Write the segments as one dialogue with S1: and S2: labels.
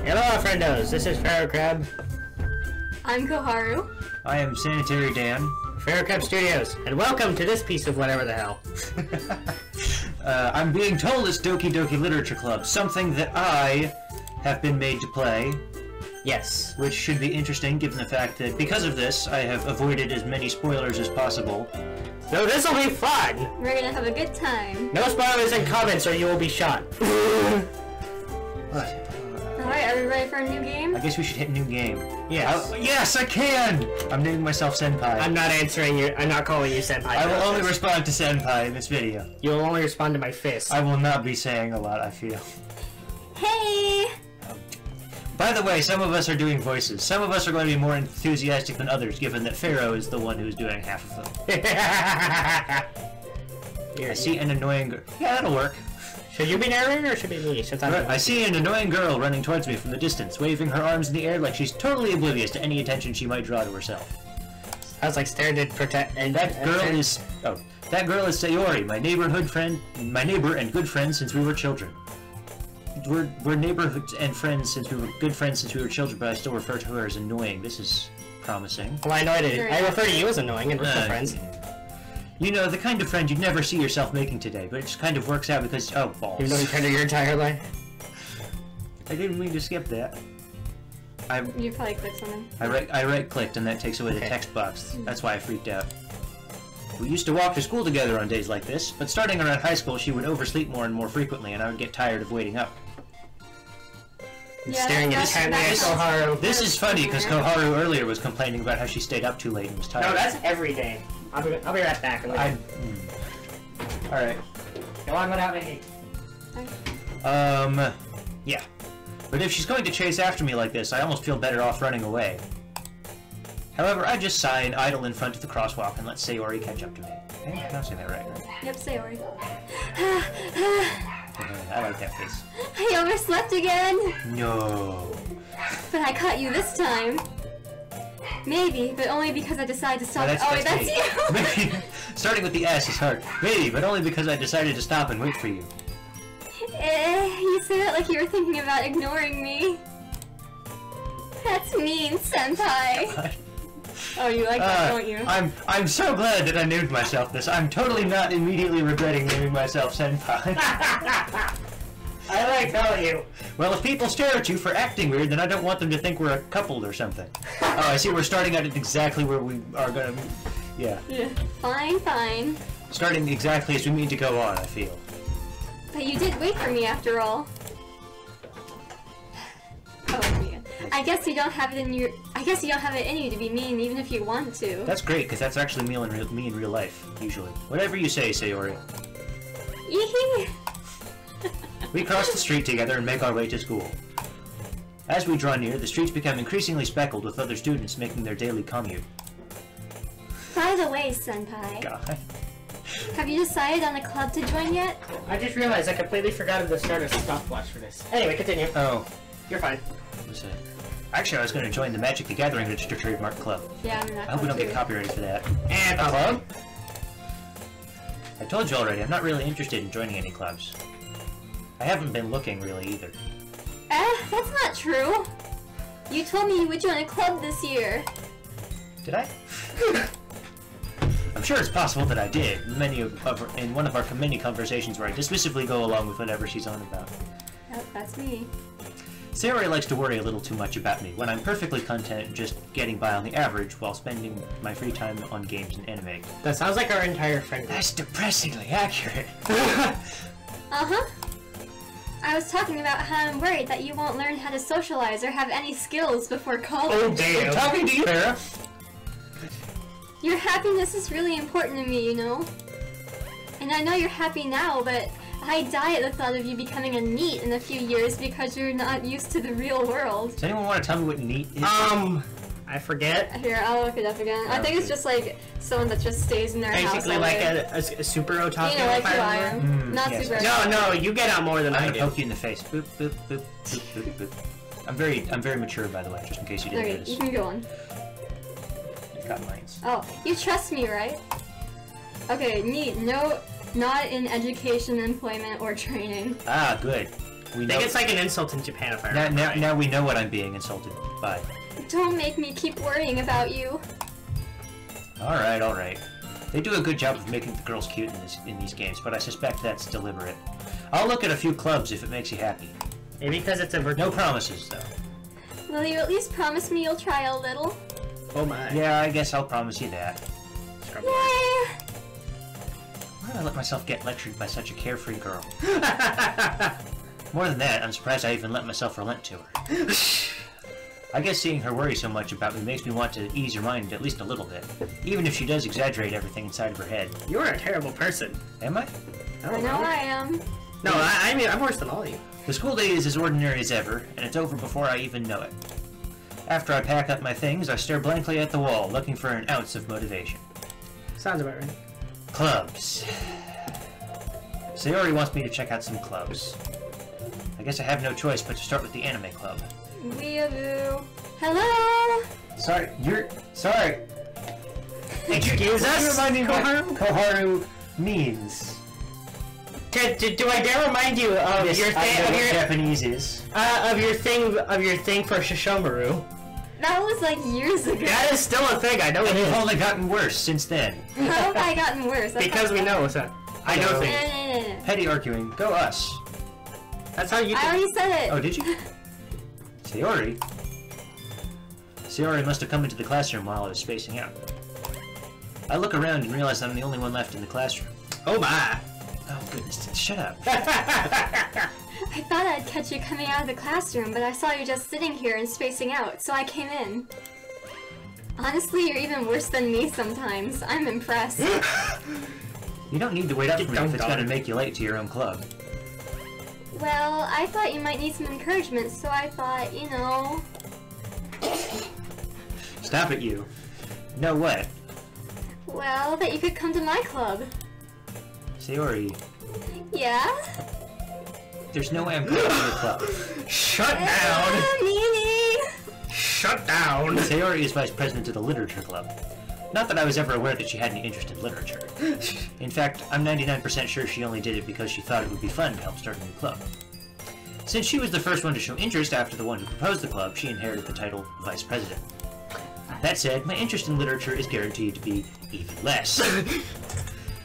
S1: Hello, friendos. This is Pharaoh Crab.
S2: I'm Koharu.
S3: I am Sanitary Dan.
S1: Pharaoh Crab Studios, and welcome to this piece of whatever the hell.
S3: I'm being told it's Doki Literature Club, something that I have been made to play.
S1: Yes.
S3: Which should be interesting given the fact that because of this, I have avoided as many spoilers as possible.
S1: No, this'll be fun!
S2: We're gonna have a good time.
S1: No spoilers in comments or you will be shot.
S2: Alright, are we ready for a new game?
S3: I guess we should hit new game.
S1: Yes.
S3: Yes, I can! I'm naming myself Senpai.
S1: I'm not answering you. I'm not calling you Senpai.
S3: I will only respond to Senpai in this video.
S1: You will only respond to my fist.
S3: I will not be saying a lot, I feel.
S2: Hey!
S3: By the way, some of us are doing voices. Some of us are going to be more enthusiastic than others, given that Pharaoh is the one who's doing half of them. I see an annoying girl. Yeah, that'll work.
S1: Should you be narrating or should it be me? Since
S3: I see an annoying girl running towards me from the distance, waving her arms in the air like she's totally oblivious to any attention she might draw to herself.
S1: I was like standard protect. And
S3: that girl is Sayori, my neighborhood friend, my neighbor and good friend since we were children. We're neighborhoods and friends since we were good friends since we were children, but I still refer to her as annoying. This is promising.
S1: Well, I know I refer to you as annoying, and we're still friends.
S3: You know, the kind of friend you'd never see yourself making today, but it just kind of works out because, oh, balls.
S1: You've known each other your entire life?
S3: I didn't mean to skip that.
S2: You probably clicked something.
S3: I right-clicked, and that takes away the text box. That's why I freaked out. We used to walk to school together on days like this, but starting around high school, she would oversleep more and more frequently, and I would get tired of waiting up.
S2: Yeah,
S1: staring intently at Koharu.
S3: This is funny, because Koharu earlier was complaining about how she stayed up too late and was tired.
S1: No, that's every day. I'll be right back.
S3: Alright.
S1: Go on without me.
S3: Yeah. But if she's going to chase after me like this, I almost feel better off running away. However, I just sigh and idle in front of the crosswalk and let Sayori catch up to me. I'm pronouncing that right?
S2: Yep, Sayori.
S3: I like that face.
S2: I overslept again!
S3: No.
S2: But I caught you this time. Maybe, but only because I decided to stop.
S3: That's
S2: that's you!
S3: Maybe. Starting with the S is hard. Maybe, but only because I decided to stop and wait for you.
S2: You say that like you were thinking about ignoring me. That's mean, Senpai. Oh, you like that, don't you?
S3: I'm so glad that I named myself this. I'm totally not immediately regretting naming myself Senpai.
S1: I like telling you.
S3: Well, if people stare at you for acting weird, then I don't want them to think we're a couple or something. Oh, I see we're starting out at exactly where we are gonna... Yeah.
S2: Fine, fine.
S3: Starting exactly as we mean to go on, I feel.
S2: But you did wait for me after all. Oh, yeah. I guess you don't have it in you to be mean, even if you want to.
S3: That's great, because that's actually me in real life, usually. Whatever you say, Sayori.
S2: Yee-hee!
S3: We cross the street together and make our way to school. As we draw near, the streets become increasingly speckled with other students making their daily commute.
S2: By the way, Senpai.
S3: God.
S2: Have you decided on a club to join yet?
S1: I just realized I completely forgot to start a stopwatch for this. Anyway, continue.
S3: Oh.
S1: You're fine.
S3: Actually, I was going to join the Magic the Gathering Registered Trademark Club.
S2: Yeah, I'm not.
S3: I hope we don't get copyrighted for that.
S1: And a club?
S3: I told you already, I'm not really interested in joining any clubs. I haven't been looking, really, either.
S2: That's not true. You told me you would join a club this year.
S3: Did I? I'm sure it's possible that I did. In one of our many conversations where I dismissively go along with whatever she's on about.
S2: Yep, that's me.
S3: Sayori likes to worry a little too much about me, when I'm perfectly content just getting by on the average while spending my free time on games and anime.
S1: That sounds like our entire friend group.
S3: That's depressingly accurate.
S2: Uh-huh. I was talking about how I'm worried that you won't learn how to socialize or have any skills before college.
S1: Oh, damn.
S3: I'm talking to you, Pharaoh.
S2: Your happiness is really important to me, you know? And I know you're happy now, but I die at the thought of you becoming a NEET in a few years because you're not used to the real world.
S3: Does anyone want to tell me what NEET is?
S1: I forget.
S2: Here, I'll look it up again. I think it's just like someone that just stays in their house.
S1: Basically like a super otaku.
S2: You know, like who I am. Not
S3: yes.
S2: super.
S1: No, you get out more than I do.
S3: I'm gonna poke you in the face. Boop, boop, boop, boop, boop, boop. I'm very mature, by the way, just in case you didn't notice.
S2: You can go on.
S3: You've got lines.
S2: Oh, you trust me, right? Okay, NEET. No, not in education, employment, or training.
S3: Ah, good. We
S1: I
S3: know.
S1: think it's like an insult in Japan if I remember right.
S3: Now we know what I'm being insulted by.
S2: Don't make me keep worrying about you.
S3: Alright, alright. They do a good job of making the girls cute in these games, but I suspect that's deliberate. I'll look at a few clubs if it makes you happy.
S1: Maybe because it's a virtual...
S3: No promises, though.
S2: Will you at least promise me you'll try a little?
S1: Oh my.
S3: Yeah, I guess I'll promise you that.
S2: Yay!
S3: Why did I let myself get lectured by such a carefree girl? More than that, I'm surprised I even let myself relent to her. I guess seeing her worry so much about me makes me want to ease her mind at least a little bit, even if she does exaggerate everything inside of her head.
S1: You're a terrible person.
S3: Am I?
S2: I know I am.
S1: No, I mean, I'm worse than all of you.
S3: The school day is as ordinary as ever, and it's over before I even know it. After I pack up my things, I stare blankly at the wall, looking for an ounce of motivation.
S1: Sounds about right.
S3: Clubs. Sayori wants me to check out some clubs. I guess I have no choice but to start with the anime club.
S2: Weeaboo. Hello?
S3: Sorry, sorry.
S1: Excuse us?
S3: Remind me what
S1: Koharu?
S3: Koharu means.
S1: Do I dare remind you of
S3: Yes,
S1: your
S3: I know what
S1: thing?
S3: Japanese is.
S1: Of your thing for Shishomaru?
S2: That was like years ago.
S1: That is still a thing. I know it
S3: And
S1: is.
S3: it's only gotten worse since then.
S2: How have I gotten worse?
S1: Because we know, so I know
S3: Hello.
S1: things.
S2: No.
S3: Petty arguing, go us.
S1: That's how you.
S2: I already said it.
S3: Oh, did you? Sayori? Sayori must have come into the classroom while I was spacing out. I look around and realize I'm the only one left in the classroom.
S1: Oh my!
S3: Oh goodness, shut up.
S2: I thought I'd catch you coming out of the classroom, but I saw you just sitting here and spacing out, so I came in. Honestly, you're even worse than me sometimes. I'm impressed.
S3: You don't need to wait up for me if it's gonna make you late to your own club.
S2: Well, I thought you might need some encouragement, so I thought, you know...
S3: Stop it, you. No what?
S2: Well, that you could come to my club.
S3: Sayori,
S2: Yeah?
S3: there's no way I'm going to your club.
S1: Shut down!
S2: Meanie!
S1: Shut down!
S3: Sayori is vice president of the literature club. Not that I was ever aware that she had any interest in literature. In fact, I'm 99% sure she only did it because she thought it would be fun to help start a new club. Since she was the first one to show interest after the one who proposed the club, she inherited the title Vice President. That said, my interest in literature is guaranteed to be even less.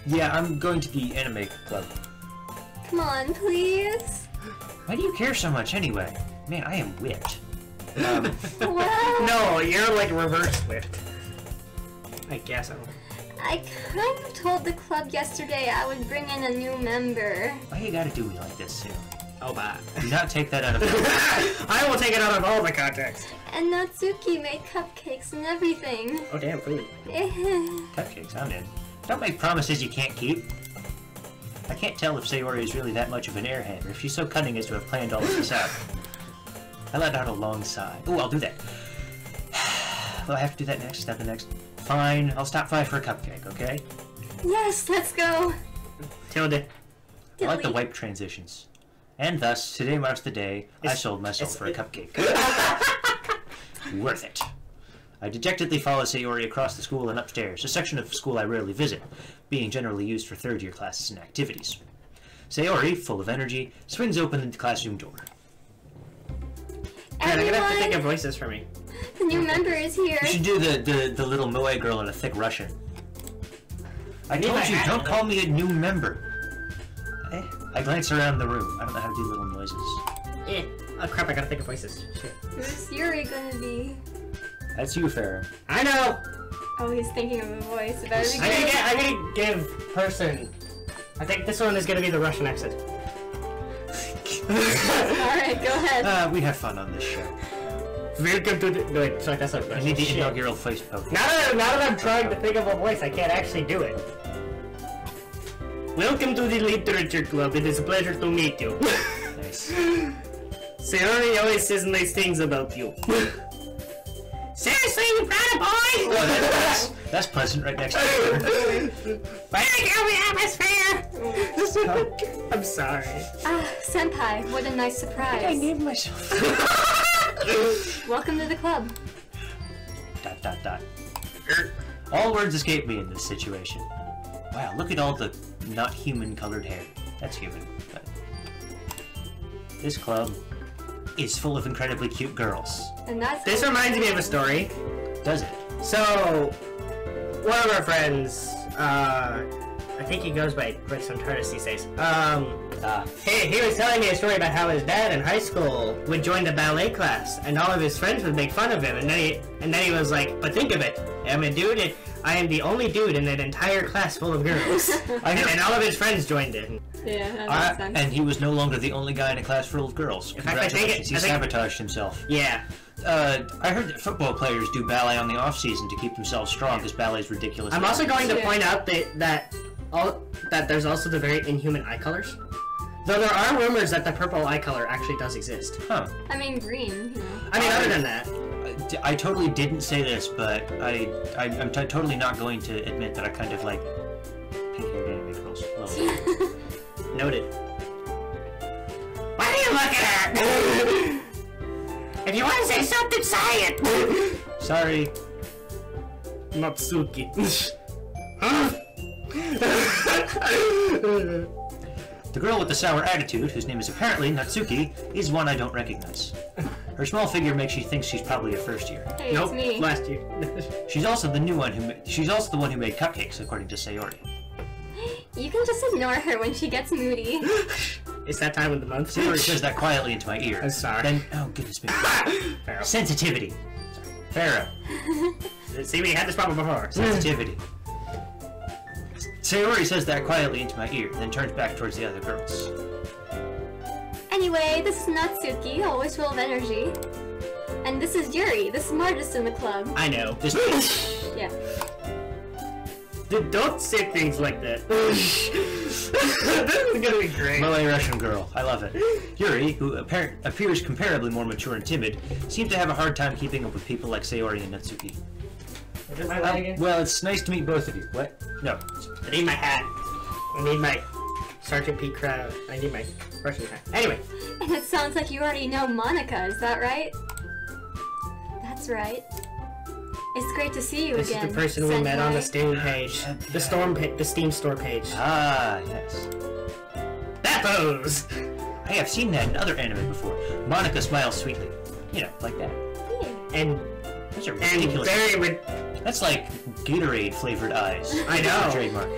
S3: Yeah, I'm going to the anime club.
S2: Come on, please.
S3: Why do you care so much anyway? Man, I am whipped.
S2: Well...
S1: No, you're like reverse whipped. I guess I don't.
S2: I kind of told the club yesterday I would bring in a new member.
S3: Why you gotta do me like this, Sue?
S1: Oh my.
S3: Do not take that out of
S1: I will take it out of all the context.
S2: And Natsuki made cupcakes and everything.
S1: Oh damn, food.
S3: Cupcakes, I'm in. Don't make promises you can't keep. I can't tell if Sayori is really that much of an airhead, or if she's so cunning as to have planned all of this out. I let out a long sigh. Ooh, I'll do that. Will I have to do that next? Is that the next? Fine, I'll stop by for a cupcake, okay?
S2: Yes, let's go.
S1: Tilde.
S3: I like the wipe transitions. And thus, today marks the day I sold myself for a cupcake. Worth it. I dejectedly follow Sayori across the school and upstairs, a section of school I rarely visit, being generally used for third-year classes and activities. Sayori, full of energy, swings open the classroom door.
S1: Man, I'm gonna have to think of
S2: Everyone,
S1: voices for me.
S2: the new member is here.
S3: You should do the little Moe girl in a thick Russian. I
S1: need
S3: told
S1: my
S3: you,
S1: hat.
S3: don't call me a new member. I glance around the room. I don't know how to do little noises.
S1: Oh crap, I gotta think of voices. Shit.
S2: Who's Yuri gonna be?
S3: That's you, Pharaoh.
S1: I know!
S2: Oh, he's thinking of a voice. It better be
S1: I'm
S2: good.
S1: gonna give person. I think this one is gonna be the Russian accent.
S2: Alright, go ahead.
S3: We have fun on this show.
S1: Welcome to the. No, wait, sorry, that's not
S3: I
S1: Russian.
S3: need the
S1: Shit.
S3: inaugural face poke.
S1: Now that I'm trying to think of a voice, I can't actually do it. Welcome to the literature club. It is a pleasure to meet you.
S3: Nice.
S1: Sayori always says nice things about you. Seriously, you proud boy?
S3: Oh, that's pleasant right next to her.
S1: Very good atmosphere. I'm sorry.
S2: Ah, senpai, what a nice surprise.
S3: I named myself.
S2: Welcome to the club. ...
S3: All words escape me in this situation. Wow, look at all the not human colored hair. That's human. But... This club is full of incredibly cute girls.
S2: And that's
S1: This reminds me of a story.
S3: Does it?
S1: So, one of our friends, I think he goes by Prince Antares these days. He was telling me a story about how his dad in high school would join the ballet class, and all of his friends would make fun of him, and then he was like, but think of it, I am the only dude in that entire class full of girls. And all of his friends joined it.
S2: Yeah, that makes sense.
S3: And he was no longer the only guy in a class full of girls. Congratulations, he sabotaged himself.
S1: Yeah.
S3: I heard that football players do ballet on the off-season to keep themselves strong, because ballet is ridiculous.
S1: I'm also going to point out that there's also the very inhuman eye colors. Though there are rumors that the purple eye color actually does exist.
S3: Huh.
S2: I mean, green, you know.
S1: I mean, other than that.
S3: I totally didn't say this, but I'm totally not going to admit that I kind of like pink-haired anime girls.
S1: Noted. What are you looking at? If you want to say something, say it!
S3: Sorry.
S1: Natsuki.
S3: The girl with the sour attitude, whose name is apparently Natsuki, is one I don't recognize. Her small figure makes you think she's probably a first year.
S2: Hey,
S1: Nope,
S2: it's me.
S1: last year.
S3: She's also the one who made cupcakes, according to Sayori.
S2: You can just ignore her when she gets moody.
S1: It's that time of the month.
S3: Sayori says that quietly into my ear.
S1: I'm sorry.
S3: Then, oh goodness me.
S1: Pharaoh.
S3: Sensitivity. Pharaoh.
S1: See, we had this problem before.
S3: Sensitivity. Sayori says that quietly into my ear, then turns back towards the other girls.
S2: Anyway, this is Natsuki, always full of energy. And this is Yuri, the smartest in the club.
S1: I know.
S3: This
S2: Yeah.
S1: Don't say things like that. This is gonna be great.
S3: Malay Russian girl. I love it. Yuri, who appears comparably more mature and timid, seems to have a hard time keeping up with people like Sayori and Natsuki.
S1: Is it my light again?
S3: Well, it's nice to meet both of you. What? No.
S1: I need my hat. I need my Sergeant Pete crowd. I need my Russian hat. Anyway.
S2: And it sounds like you already know Monica, is that right? That's right. It's great to see you
S1: This
S2: again.
S1: is the person we met on the Steam page. The Steam store page.
S3: Ah, yes.
S1: That pose!
S3: I have seen that in other anime before. Monica smiles sweetly. You know, like that.
S2: Yeah.
S1: And
S3: Those are ridiculous. That's like Gatorade flavored eyes.
S1: I know.
S3: Trademark.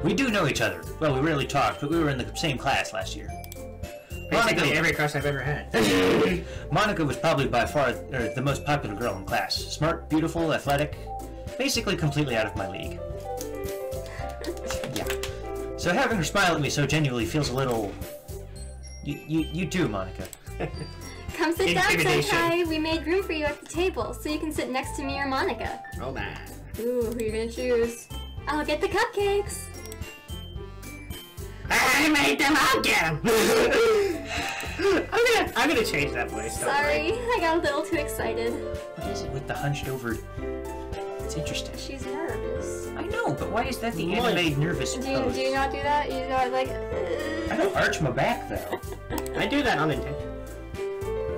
S3: We do know each other. Well, we rarely talked, but we were in the same class last year.
S1: Basically every crush I've ever had.
S3: Monica was probably by far the most popular girl in class. Smart, beautiful, athletic, basically completely out of my league. Yeah. So having her smile at me so genuinely feels a little... You too, Monica.
S2: Come sit down,
S1: Intimidation.
S2: Senpai. We made room for you at the table, so you can sit next to me or Monica.
S1: Oh man.
S2: Ooh, who are you gonna choose? I'll get the cupcakes.
S1: I made them, I'll get them! I'm gonna change that voice. don't
S2: Sorry, I got a little too excited.
S3: What is it with the hunched over... It's interesting.
S2: She's nervous.
S3: I know, but why is that the
S1: What?
S3: anime nervous
S2: Do
S3: pose?
S2: you not do that? You not like...
S3: I don't arch my back, though.
S1: I do that unintentionally.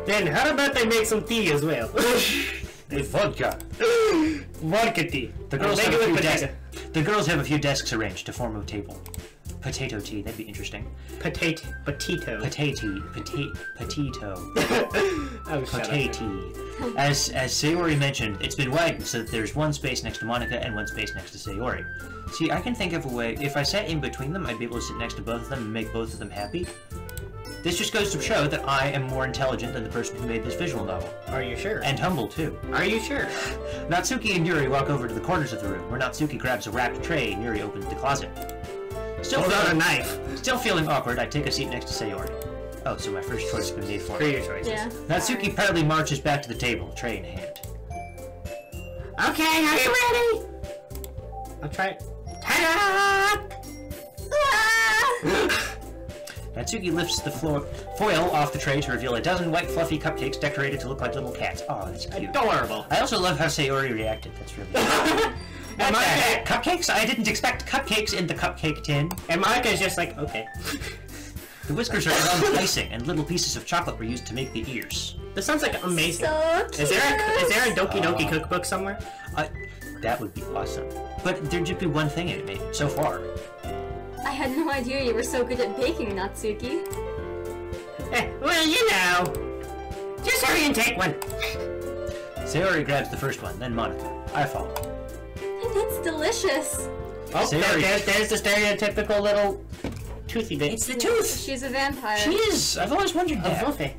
S1: Then how about they make some tea as well?
S3: With vodka.
S1: Vodka tea.
S3: The girls,
S1: Make
S3: have
S1: it
S3: a
S1: with
S3: few
S1: potato.
S3: the girls have a few desks arranged to form a table. Potato tea, that'd be interesting.
S1: Potato.
S3: Potato.
S1: Oh, shut up.
S3: Potato. As Sayori mentioned, it's been widened so that there's one space next to Monica and one space next to Sayori. See, I can think of a way, if I sat in between them, I'd be able to sit next to both of them and make both of them happy. This just goes to show that I am more intelligent than the person who made this visual novel.
S1: Are you sure?
S3: And humble, too.
S1: Are you sure?
S3: Natsuki and Yuri walk over to the corners of the room, where Natsuki grabs a wrapped tray and Yuri opens the closet.
S1: Hold on a knife.
S3: Still feeling awkward, I take a seat next to Sayori. Oh, so my first choice has been made for
S1: For
S3: me.
S1: your choices.
S2: Yeah.
S3: Natsuki proudly marches back to the table, tray in hand.
S1: Okay, are you ready? I'll try it. Ta-da!
S3: Natsuki lifts the foil off the tray to reveal a dozen white fluffy cupcakes decorated to look like little cats. Oh, that's cute.
S1: Adorable.
S3: I also love how Sayori reacted. That's really cute.
S1: And Monica,
S3: Cupcakes? I didn't expect cupcakes in the cupcake tin.
S1: and Monica's just like, okay.
S3: The whiskers are round icing, and little pieces of chocolate were used to make the ears.
S1: This sounds like amazing.
S2: So cute.
S1: Is there a Doki Doki cookbook somewhere?
S3: That would be awesome. But there'd just be one thing in it, maybe, so far.
S2: I had no idea you were so good at baking, Natsuki.
S1: Well, you know. Just hurry and take one.
S3: Sayori grabs the first one, then Monica. I follow.
S2: It's delicious.
S1: Oh,
S3: Sayori.
S1: there's the stereotypical little toothy bit.
S3: It's the tooth!
S2: She's a vampire.
S3: She is! I've always wondered
S1: A
S3: that.
S1: fluffy.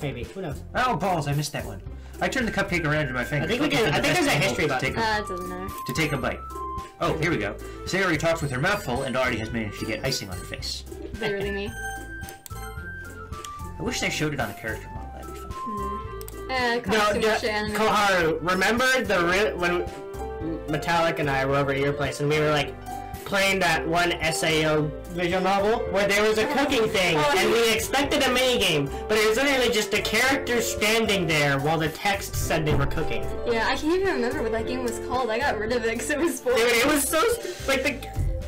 S1: Maybe. Who knows?
S3: Oh, balls, I missed that one. I turned the cupcake around in my fingers.
S1: I think we can. I think there's a history
S3: to
S1: button.
S3: take
S2: It doesn't matter.
S3: to take a bite. Oh, here we go. Sayori talks with her mouth full and already has managed to get icing on her face.
S2: Literally me.
S3: I wish they showed it on a character model. That'd be fun.
S1: Koharu, remember when Metallic and I were over at your place and we were like playing that one SAO visual novel where there was a cooking thing and we expected a minigame, but it was literally just the characters standing there while the text said they were cooking.
S2: Yeah, I can't even remember what that game was called. I got rid of it because it was boring.
S1: Dude, it was so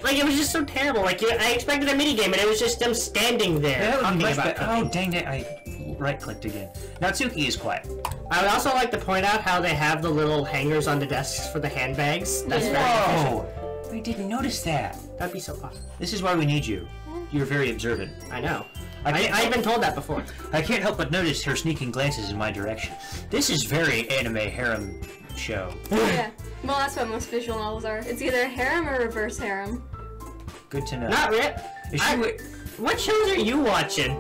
S1: it was just so terrible. Like I expected a minigame and it was just them standing there talking about cooking.
S3: Oh, dang it, I right-clicked again. Natsuki is quiet.
S1: I would also like to point out how they have the little hangers on the desks for the handbags. That's very efficient.
S3: I didn't notice that.
S1: That'd be so awesome.
S3: This is why we need you. You're very observant.
S1: I know. I've been told that before.
S3: I can't help but notice her sneaking glances in my direction. This is very anime harem show.
S2: Yeah. Well, that's what most visual novels are. It's either harem or reverse harem.
S3: Good to know.
S1: Not really. What shows are you watching?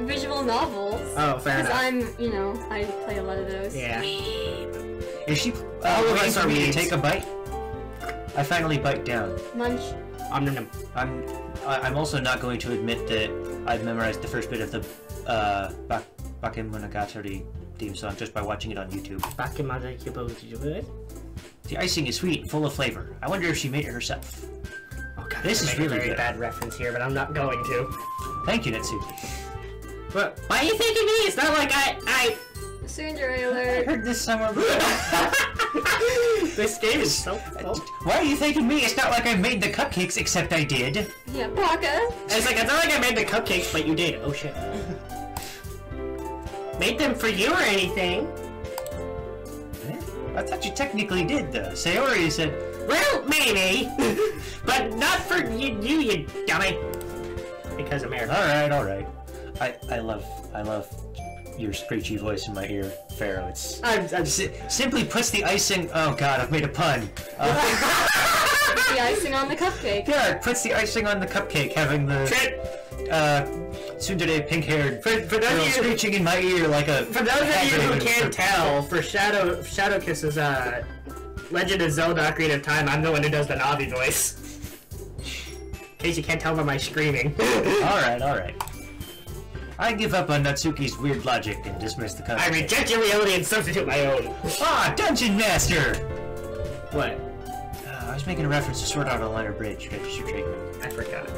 S2: Visual novels.
S1: Oh, fair enough.
S2: Because I play a lot of those.
S1: Yeah.
S3: Is she
S1: All of
S3: waiting
S1: us
S3: for
S1: are
S3: me to
S1: weebs.
S3: take a bite? I finally bite down.
S2: Munch.
S3: I'm also not going to admit that I've memorized the first bit of the Bakemonogatari theme song just by watching it on YouTube. The icing is sweet and full of flavor. I wonder if she made it herself.
S1: Oh god,
S3: This is
S1: make
S3: really
S1: a very
S3: good.
S1: bad reference here, but I'm not going to.
S3: Thank you, Natsuki.
S1: But why are you thinking me? It's not like I
S2: Cinderella.
S3: I heard this somewhere before.
S1: This game is so.
S3: Why are you thanking me? It's not like I made the cupcakes, except I did.
S2: Yeah, Baka.
S1: It's not like I made the cupcakes, but you did. Oh shit. Made them for you or anything?
S3: I thought you technically did, though. Sayori said,
S1: Well, maybe, but not for you dummy. Because America.
S3: all right. I love your screechy voice in my ear, Pharaoh. It's
S1: I'm
S3: simply puts the icing. Oh God, I've made a pun.
S2: The icing on the cupcake.
S3: Yeah, it puts the icing on the cupcake, having the tsundere pink-haired
S1: for
S3: girl
S1: those of you
S3: screeching in my ear like a.
S1: For those of you who can't tell, for Shadow Kiss's Legend of Zelda Ocarina of Time, I'm the one who does the Navi voice. In case you can't tell by my screaming.
S3: All right. I give up on Natsuki's weird logic and dismiss the cupcake.
S1: I reject your reality and substitute my own.
S3: Ah, Dungeon Master!
S1: What?
S3: I was making a reference to Sword Art Online or Bridge, registered trademark.
S1: I forgot.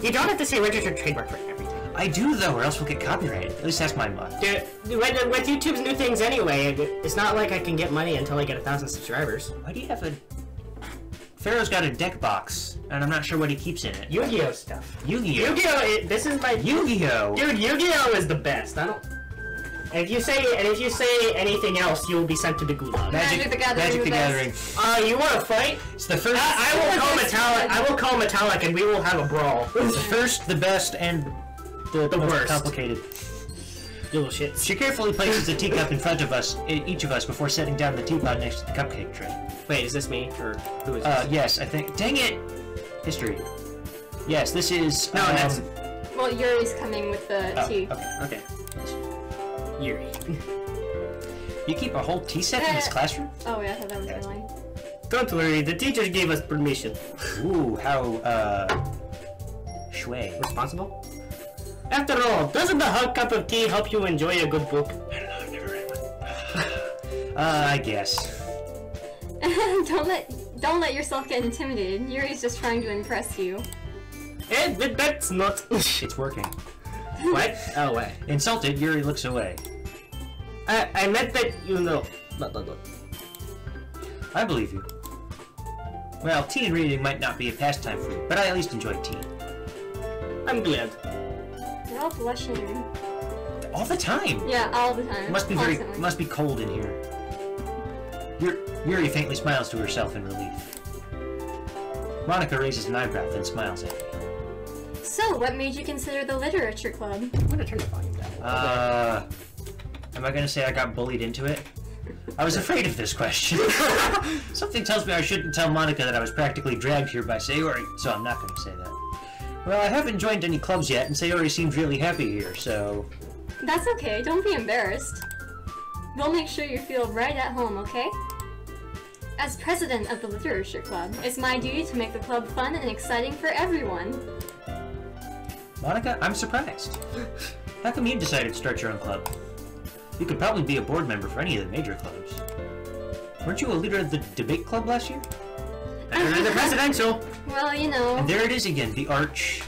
S1: You don't have to say registered trademark for everything.
S3: I do though, or else we'll get copyrighted. At least that's my mod.
S1: Dude, with YouTube's new things anyway, it's not like I can get money until I get 1,000 subscribers.
S3: Why do you have a... Pharaoh's got a deck box, and I'm not sure what he keeps in it.
S1: Yu-Gi-Oh stuff.
S3: Yu-Gi-Oh!
S1: Yu-Gi-Oh! This is my...
S3: Yu-Gi-Oh!
S1: Dude, Yu-Gi-Oh is the best. I don't... And if you say anything else, you will be sent to the gulag.
S2: Magic the Gathering.
S3: Magic the Gathering.
S1: You want to fight?
S3: It's the first...
S1: I will call Metallic and we will have a brawl.
S3: It's the first, the best, and the most
S1: worst.
S3: complicated.
S1: You little shit.
S3: She carefully places a teacup in front of us, each of us, before setting down the teapot next to the cupcake tray.
S1: Wait, is this me? Or who is this?
S3: Yes, I think... Dang it! History. Yes, this is...
S1: No, that's...
S2: Well, Yuri's coming with the tea.
S3: Okay.
S1: Yuri.
S3: You keep a whole tea set in this classroom?
S2: Oh, yeah, I thought that was your line.
S1: Don't worry, the teachers gave us permission.
S3: Ooh, how, shui.
S1: Responsible? After all, doesn't the hot cup of tea help you enjoy a good book?
S3: I don't know, I've never read one. I guess.
S2: Don't let yourself get intimidated. Yuri's just trying to impress you.
S1: And that's not...
S3: It's working.
S1: What? Oh, wait.
S3: Insulted, Yuri looks away.
S1: I meant that you know...
S3: I believe you. Well, tea and reading might not be a pastime for you, but I at least enjoy tea.
S1: I'm glad.
S2: You're all blushing.
S3: All the time!
S2: Yeah, all the time.
S3: It must be
S2: Constantly.
S3: must be cold in here. Yuri faintly smiles to herself in relief. Monica raises an eyebrow, then smiles at me.
S2: So, what made you consider the literature club?
S1: I'm gonna turn the volume down.
S3: Am I gonna say I got bullied into it? I was afraid of this question. Something tells me I shouldn't tell Monica that I was practically dragged here by Sayori, so I'm not gonna say that. Well, I haven't joined any clubs yet, and Sayori seems really happy here, so...
S2: That's okay, don't be embarrassed. We'll make sure you feel right at home, okay? As president of the literature club, it's my duty to make the club fun and exciting for everyone.
S3: Monica, I'm surprised. How come you decided to start your own club? You could probably be a board member for any of the major clubs. Weren't you a leader of the debate club last year?
S1: The presidential!
S2: Well, you know...
S3: And there it is again, the arch...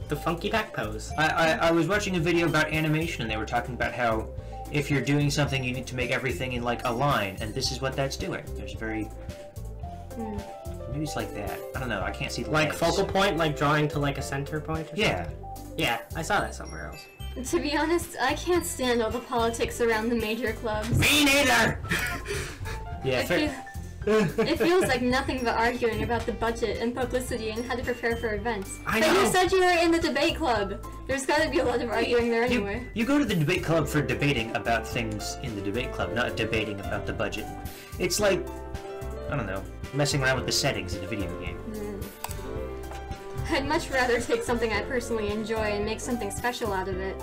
S1: The funky back pose.
S3: I was watching a video about animation, and they were talking about how if you're doing something, you need to make everything in, like, a line, and this is what that's doing. There's very... Maybe it's like that. I don't know, I can't see the
S1: Like
S3: lines.
S1: focal point, like drawing to like a center point or
S3: Yeah.
S1: something? Yeah, I saw that somewhere else.
S2: To be honest, I can't stand all the politics around the major clubs.
S1: Me neither!
S3: Yeah,
S2: It feels like nothing but arguing about the budget and publicity and how to prepare for events.
S1: I
S2: But
S1: know.
S2: you said you were in the debate club. There's gotta be a lot of arguing there anyway.
S3: You go to the debate club for debating about things in the debate club, not debating about the budget. It's like, I don't know, messing around with the settings in a video game.
S2: I'd much rather take something I personally enjoy and make something special out of it.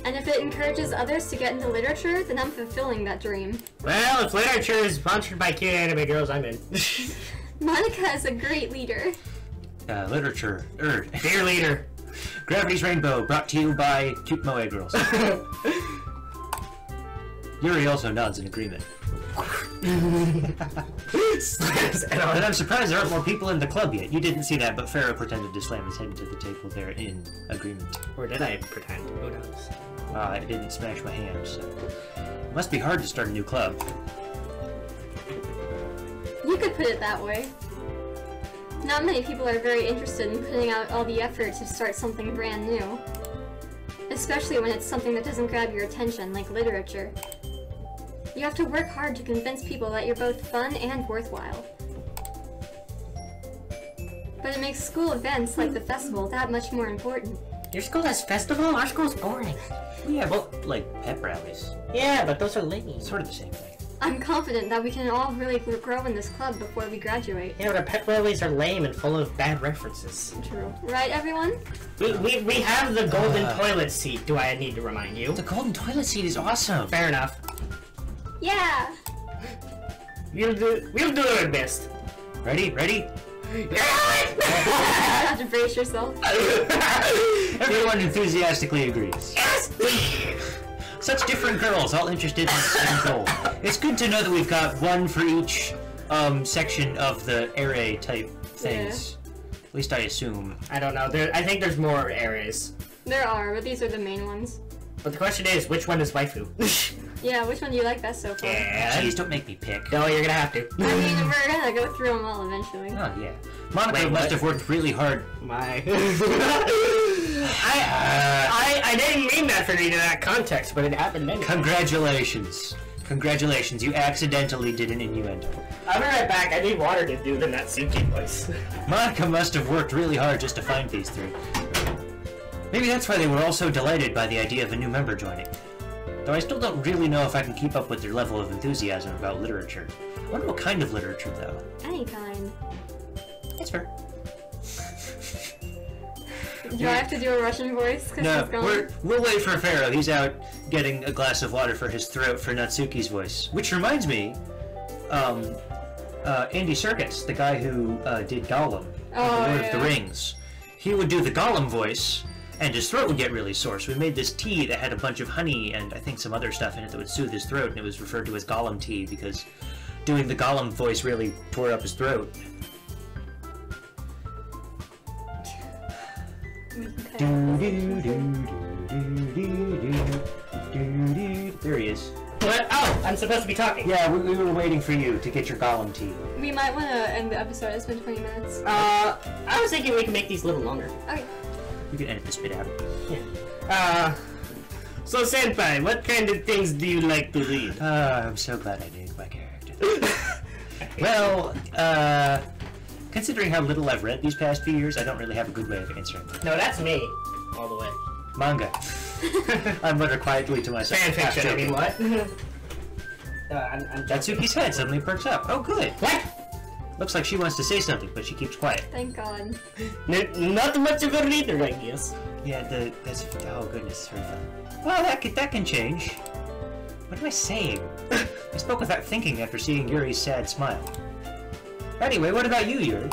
S2: And if it encourages others to get into literature, then I'm fulfilling that dream.
S1: Well, if literature is sponsored by cute anime girls, I'm in.
S2: Monica is a great leader.
S3: Literature.
S1: Dear leader.
S3: Gravity's Rainbow, brought to you by cute moe girls. Yuri also nods in agreement. And I'm surprised there aren't more people in the club yet. You didn't see that, but Pharaoh pretended to slam his head into the table there in agreement.
S1: Or did I pretend? Who knows?
S3: I didn't smash my hand, so... It must be hard to start a new club.
S2: You could put it that way. Not many people are very interested in putting out all the effort to start something brand new. Especially when it's something that doesn't grab your attention, like literature. You have to work hard to convince people that you're both fun and worthwhile. But it makes school events like the festival that much more important.
S1: Your school has festival? Our school's boring.
S3: Yeah, well, like pep rallies.
S1: Yeah, but those are lame.
S3: Sort of the same thing.
S2: I'm confident that we can all really grow in this club before we graduate.
S1: Yeah, but our pep rallies are lame and full of bad references.
S2: True. Right, everyone?
S1: We have the golden toilet seat, do I need to remind you?
S3: The golden toilet seat is awesome!
S1: Fair enough.
S2: Yeah!
S1: We'll do our best.
S3: Ready? Ready?
S2: You have to brace yourself.
S3: Everyone enthusiastically agrees.
S1: Yes!
S3: Such different girls, all interested in the same goal. It's good to know that we've got one for each section of the array type things. At least I assume.
S1: I don't know. I think there's more areas.
S2: There are, but these are the main ones.
S1: But the question is, which one is waifu?
S2: Yeah, which one do you like best so far?
S1: Yeah.
S3: Jeez, don't make me pick.
S1: No, you're gonna have to.
S2: I mean, we're gonna go through them all eventually.
S3: Oh, yeah. Monica
S1: Wait,
S3: must
S1: what?
S3: have worked really hard.
S1: My... I didn't mean that for you in that context, but it happened anyway.
S3: Congratulations. Congratulations, you accidentally did an innuendo.
S1: I'll be right back. I need water to do the Natsuki voice.
S3: Monica must have worked really hard just to find these three. Maybe that's why they were all so delighted by the idea of a new member joining. Though I still don't really know if I can keep up with their level of enthusiasm about literature. I wonder what kind of literature, though.
S2: Any kind.
S3: That's fair.
S2: Do I have to do a Russian voice? Cause
S3: No,
S2: she's gone?
S3: we'll wait for Pharaoh. He's out getting a glass of water for his throat for Natsuki's voice. Which reminds me, Andy Serkis, the guy who did Gollum, in
S2: Oh,
S3: The Lord
S2: yeah.
S3: of the Rings, he would do the Gollum voice, and his throat would get really sore. So we made this tea that had a bunch of honey and I think some other stuff in it that would soothe his throat, and it was referred to as Gollum tea because doing the Gollum voice really tore up his throat. There he is.
S1: What? Oh, I'm supposed to be talking.
S3: Yeah, we were waiting for you to get your Gollum tea.
S2: We might want to end the episode. It's been 20 minutes.
S1: I was thinking we can make these a little longer.
S2: Okay.
S3: You can edit this bit out.
S1: Yeah. So Senpai, what kind of things do you like to read?
S3: I'm so glad I named my character. Well, Considering how little I've read these past few years, I don't really have a good way of answering.
S1: No, that's me. All the way.
S3: Manga. I mutter quietly to myself.
S1: Fanfiction, I mean, what?
S3: Natsuki's head suddenly perks up. Oh, good.
S1: What?
S3: Looks like she wants to say something, but she keeps quiet.
S2: Thank God.
S1: Not much of a reader, I guess.
S3: Yeah, that's... Oh, goodness, it's very fun. Well, that can change. What am I saying? I spoke without thinking after seeing Yuri's sad smile. Anyway, what about you, Yuri?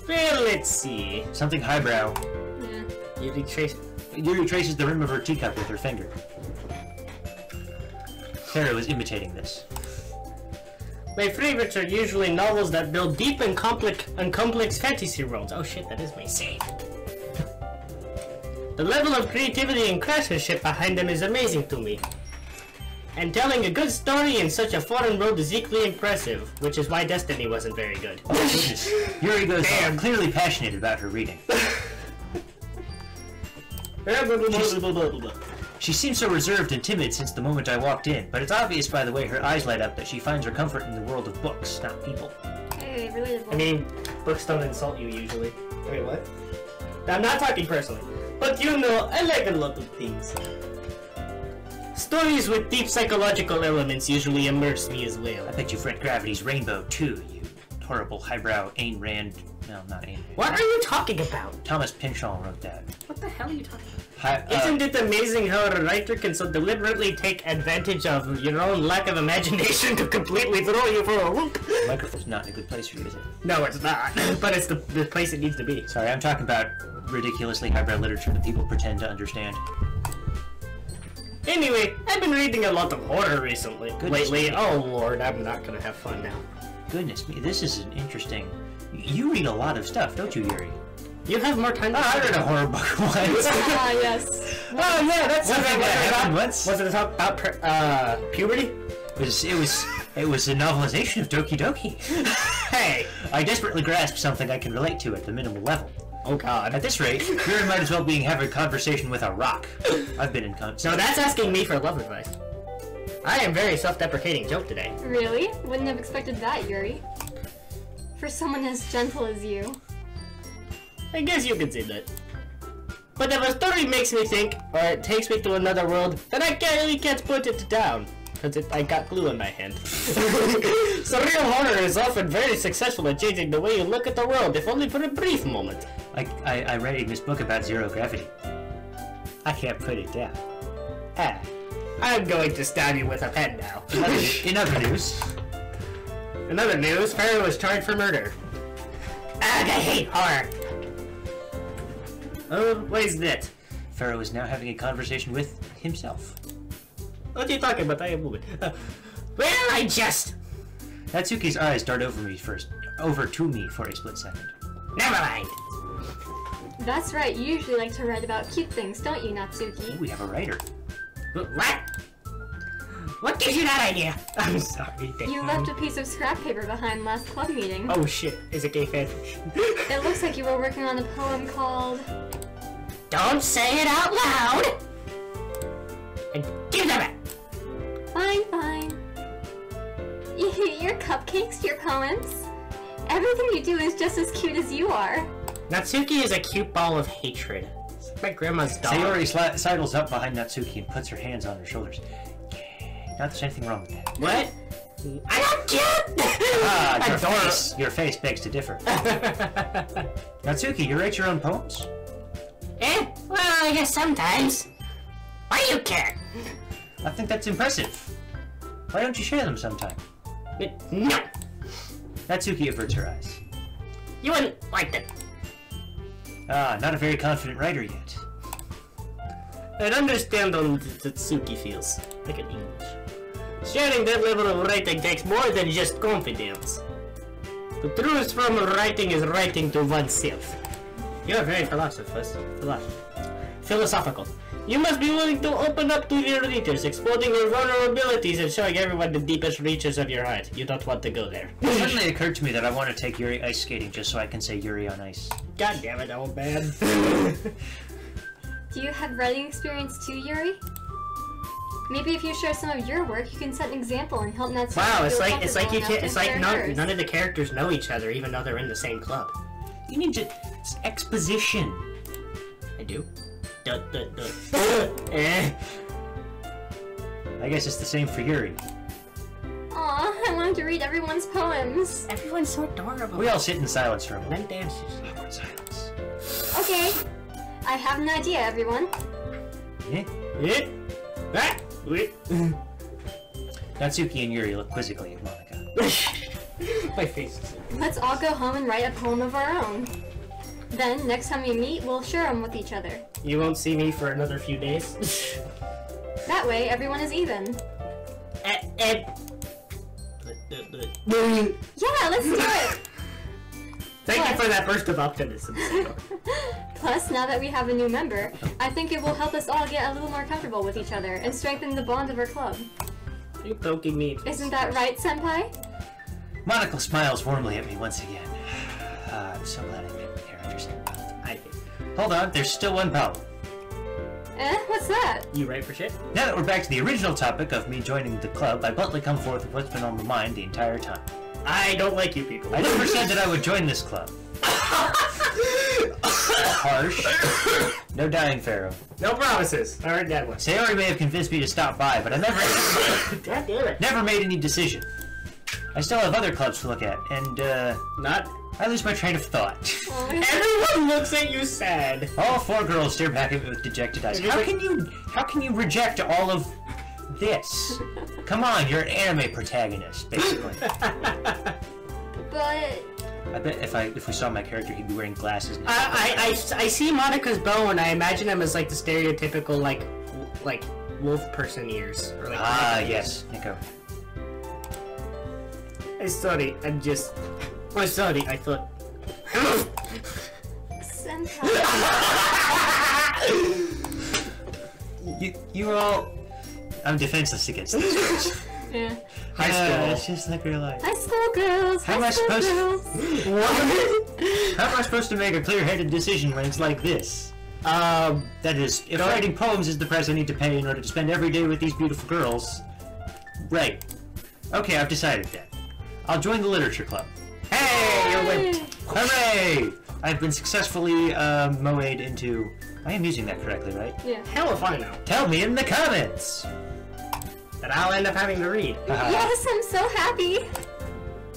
S1: Well, let's see.
S3: Something highbrow.
S2: Yeah.
S3: Yuri traces the rim of her teacup with her finger. Pharaoh is imitating this.
S1: My favorites are usually novels that build deep and complex fantasy worlds. Oh shit, that is my saying. The level of creativity and craftsmanship behind them is amazing to me. And telling a good story in such a foreign world is equally impressive, which is why Destiny wasn't very good.
S3: Oh, goodness. Yuri goes clearly passionate about her reading. She seems so reserved and timid since the moment I walked in, but it's obvious by the way her eyes light up that she finds her comfort in the world of books, not people.
S2: Hey, relatable.
S1: I mean, books don't insult you usually. Wait, what? I'm not talking personally. But you know, I like a lot of things. Stories with deep psychological elements usually immerse me as well.
S3: I bet you Fred Gravity's Rainbow too, you horrible highbrow Ayn Rand... No, not Ayn Rand.
S1: What are you talking about?
S3: Thomas Pynchon wrote that.
S1: What the hell are you talking about? Isn't it amazing how a writer can so deliberately take advantage of your own lack of imagination to completely throw you for a loop?
S3: Microphone's not in a good place for you, is it?
S1: No, it's not. But it's the place it needs to be.
S3: Sorry, I'm talking about ridiculously highbrow literature that people pretend to understand.
S1: Anyway, I've been reading a lot of horror recently.
S3: Goodness
S1: Lately.
S3: me.
S1: Oh lord, I'm not gonna have fun now.
S3: Goodness me, this is an interesting... You read a lot of stuff, don't you, Yuri?
S1: You have more time to
S3: I read a horror book once.
S2: Ah, yes.
S3: Oh yeah, that's something that happened once.
S1: Was it about puberty?
S3: It was a novelization of Doki Doki.
S1: Hey!
S3: I desperately grasped something I can relate to at the minimal level.
S1: Oh god.
S3: At this rate, Yuri might as well be having a conversation with a rock. I've been in
S1: So that's asking me for love advice. I am very self-deprecating joke today.
S2: Really? Wouldn't have expected that, Yuri. For someone as gentle as you.
S1: I guess you could say that. But if a story makes me think, or it takes me to another world, then I really can't put it down. Because I got glue in my hand. So real horror is often very successful at changing the way you look at the world, if only for a brief moment.
S3: I read this book about zero gravity. I can't put it down.
S1: Ah, I'm going to stab you with a pen now.
S3: In other news...
S1: In other news, Pharaoh was charged for murder. Ugh, I hate horror! Oh, what is that?
S3: Pharaoh is now having a conversation with himself.
S1: What are you talking about? I am moving. Well, I just...
S3: Natsuki's eyes dart over to me for a split second.
S1: Never mind.
S2: That's right, you usually like to write about cute things, don't you, Natsuki?
S3: Ooh, we have a writer.
S1: What? What gives you that idea? I'm sorry.
S2: You left a piece of scrap paper behind last club meeting.
S1: Oh shit, is it gay fanfiction?
S2: It looks like you were working on a poem called...
S1: Don't say it out loud! And give them it!
S2: Fine, fine. Your cupcakes, your poems. Everything you do is just as cute as you are.
S1: Natsuki is a cute ball of hatred. It's my grandma's dog.
S3: Sayori sidles up behind Natsuki and puts her hands on her shoulders. Not that there's anything wrong with that.
S1: What? I'm not cute!
S3: Ah, your face begs to differ. Natsuki, you write your own poems?
S1: Eh? Well, I guess sometimes. Why do you care?
S3: I think that's impressive. Why don't you share them sometime?
S1: No!
S3: Natsuki averts her eyes.
S1: You wouldn't like them.
S3: Ah, not a very confident writer yet.
S1: I understand how Natsuki feels. Like an English. Sharing that level of writing takes more than just confidence. The truth from writing is writing to oneself. You are very philosophical. You must be willing to open up to your readers, exposing your vulnerabilities and showing everyone the deepest reaches of your heart. You don't want to go there.
S3: It suddenly occurred to me that I want to take Yuri ice skating just so I can say Yuri on ice.
S1: God damn it, old man.
S2: Do you have writing experience too, Yuri? Maybe if you share some of your work, you can set an example and help Natsuki
S1: Wow,
S2: feel
S1: it's like you
S2: comfortable
S1: can't.
S2: enough
S1: It's
S2: to
S1: like
S2: share hers.
S1: none of the characters know each other, even though they're in the same club.
S3: You need to... It's exposition.
S1: I do. Duh, duh, duh. Eh.
S3: I guess it's the same for Yuri.
S2: Aw, I wanted to read everyone's poems.
S1: Everyone's so adorable.
S3: We all sit in silence for a
S1: And
S3: moment.
S1: then dances.
S3: Awkward silence.
S2: Okay, I have an idea, everyone.
S3: Eh?
S1: Eh? Ah! Eh.
S3: Natsuki and Yuri look quizzically at Monica.
S1: My face.
S2: Let's all go home and write a poem of our own. Then, next time we meet, we'll share them with each other.
S1: You won't see me for another few days.
S2: That way, everyone is even. Yeah, let's do it!
S1: Thank you for that burst of optimism.
S2: Plus, now that we have a new member, I think it will help us all get a little more comfortable with each other and strengthen the bond of our club.
S1: You poking me.
S2: Isn't that right, Senpai?
S3: Monica smiles warmly at me once again. I'm so glad I made my characters involved. Hold on, there's still one problem.
S2: What's that?
S1: You right for shit?
S3: Now that we're back to the original topic of me joining the club, I bluntly come forth with what's been on my mind the entire time.
S1: I don't like you people.
S3: I never said that I would join this club. Harsh. No dying, Pharaoh.
S1: No promises. I heard that one.
S3: Sayori may have convinced me to stop by, but I
S1: God damn it.
S3: never made any decision. I still have other clubs to look at, and,
S1: Not.
S3: I lose my train of thought.
S2: Oh,
S1: Everyone looks at you sad.
S3: All four girls stare back at me with dejected eyes. How can you reject all of this? Come on, you're an anime protagonist, basically.
S2: but...
S3: I bet if we saw my character, he'd be wearing glasses. And
S1: I see Monica's bow and I imagine him as like the stereotypical like wolf person ears. Or, like,
S3: yes, Nico.
S1: I'm sorry, I'm sorry, I thought.
S2: Senpai...
S3: You were all... I'm defenseless against this choice.
S2: Yeah.
S3: High school. It's just like real life.
S2: High school girls!
S3: How am
S2: High
S3: I
S2: school
S3: supposed
S2: girls!
S3: How am I supposed to make a clear-headed decision when it's like this? That is, if writing poems is the price I need to pay in order to spend every day with these beautiful girls... Right. Okay, I've decided that. I'll join the literature club. Hey, you're whipped! Hooray! I've been successfully, moed into... I am using that correctly, right?
S2: Yeah.
S1: Hell if I know.
S3: Tell me in the comments!
S1: That I'll end up having to read.
S2: Yes, I'm so happy!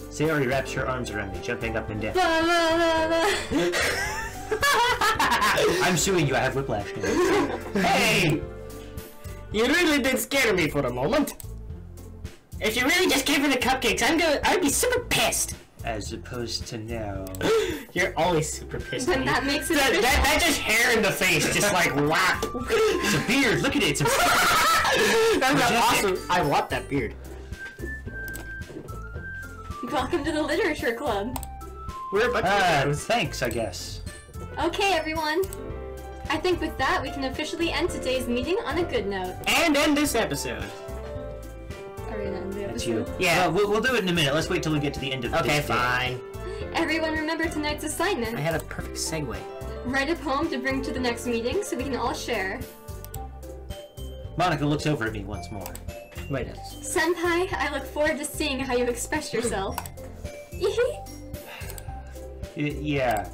S3: Sayori wraps her arms around me, jumping up and down.
S2: La, la, la, la.
S3: I'm suing you, I have whiplash now. Hey!
S1: You really did scare me for a moment. If you really just gave me the cupcakes, I'd be super pissed.
S3: As opposed to now.
S1: You're always super pissed.
S2: Then
S1: at me.
S2: that makes it
S1: That just hair in the face, just like whap.
S3: It's a beard, look at it, it's a
S1: That's
S3: Majestic.
S1: awesome. I want that beard.
S2: Welcome to the literature club.
S1: We're a bunch of those.
S3: Thanks, I guess.
S2: Okay, everyone. I think with that, we can officially end today's meeting on a good note.
S1: And end this episode.
S2: Are we gonna end the
S3: That's
S2: episode?
S3: you.
S1: Yeah.
S3: We'll do it in a minute. Let's wait till we get to the end of
S1: Okay,
S3: this day.
S1: fine.
S2: Everyone remember tonight's assignment.
S1: I had a perfect segue.
S2: Write a poem to bring to the next meeting so we can all share.
S3: Monica looks over at me once more.
S1: Wait.
S2: Senpai, I look forward to seeing how you express yourself.
S3: Yeah.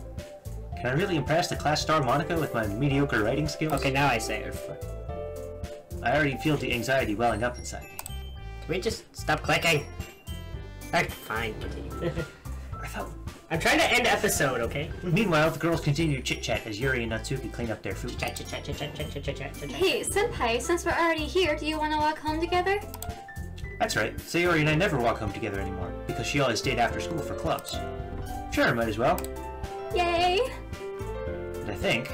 S3: Can I really impress the class star Monica with my mediocre writing skills?
S1: Okay, now I say it.
S3: I already feel the anxiety welling up inside me.
S1: Can we just stop clicking? Alright, fine, continue.
S3: I thought...
S1: I'm trying to end episode, okay?
S3: Meanwhile, the girls continue to chit-chat as Yuri and Natsuki clean up their food.
S1: Chat, chat, chat, chat, chat, chat, chat, chat, chat, chat.
S2: Hey, Senpai, since we're already here, do you want to walk home together?
S3: That's right. Sayori and I never walk home together anymore, because she always stayed after school for clubs. Sure, might as well.
S2: Yay!
S3: And I think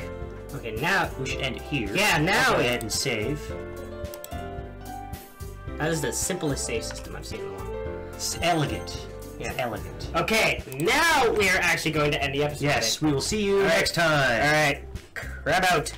S1: Okay, now...
S3: we should end it here.
S1: Yeah, now
S3: I'll go
S1: it-
S3: ahead and save.
S1: That is the simplest save system I've seen in a while.
S3: It's elegant.
S1: Yeah.
S3: It's elegant.
S1: Okay, now we are actually going to end the episode.
S3: Yes, we will see you
S1: All right.
S3: next time.
S1: Alright, crab out.